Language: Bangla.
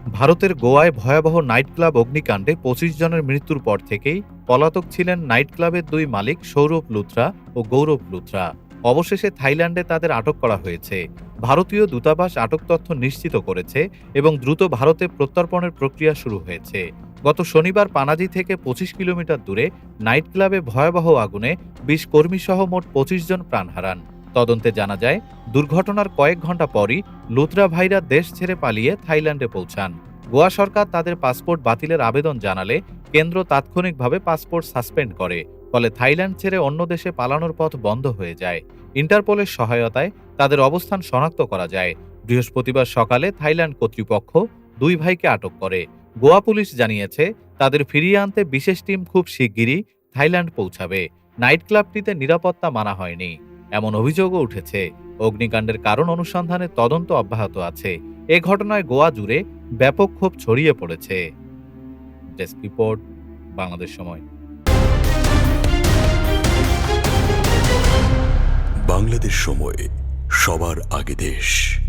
ভারতের গোয়ায় ভয়াবহ নাইট ক্লাব অগ্নিকাণ্ডে ২৫ জনের মৃত্যুর পর থেকেই পলাতক ছিলেন নাইট ক্লাবের দুই মালিক সৌরভ লুথরা ও গৌরব লুথরা। অবশেষে থাইল্যান্ডে তাদের আটক করা হয়েছে। ভারতীয় দূতাবাস আটক তথ্য নিশ্চিত করেছে এবং দ্রুত ভারতে প্রত্যর্পণের প্রক্রিয়া শুরু হয়েছে। গত শনিবার পানাজি থেকে ২৫ কিলোমিটার দূরে নাইট ক্লাবে ভয়াবহ আগুনে ২০ কর্মীসহ মোট ২৫ জন প্রাণ হারান। তদন্তে জানা যায়, দুর্ঘটনার কয়েক ঘণ্টা পরই লুথরা ভাইরা দেশ ছেড়ে পালিয়ে থাইল্যান্ডে পৌঁছান। গোয়া সরকার তাদের পাসপোর্ট বাতিলের আবেদন জানালে কেন্দ্র তাৎক্ষণিকভাবে পাসপোর্ট সাসপেন্ড করে, ফলে থাইল্যান্ড ছেড়ে অন্য দেশে পালানোর পথ বন্ধ হয়ে যায়। ইন্টারপোলের সহায়তায় তাদের অবস্থান শনাক্ত করা যায়। বৃহস্পতিবার সকালে থাইল্যান্ড কর্তৃপক্ষ দুই ভাইকে আটক করে। গোয়া পুলিশ জানিয়েছে, তাদের ফিরিয়ে আনতে বিশেষ টিম খুব শিগগিরই থাইল্যান্ড পৌঁছাবে। নাইট ক্লাবটিতে নিরাপত্তা মানা হয়নি এমন অভিযোগও উঠেছে। অগ্নিকাণ্ডের কারণ অনুসন্ধানে তদন্ত অব্যাহত আছে। এ ঘটনায় গোয়া জুড়ে ব্যাপক ক্ষোভ ছড়িয়ে পড়েছে। ডেস্ক রিপোর্ট, বাংলাদেশ সময়। বাংলাদেশ সময়, সবার আগে দেশ।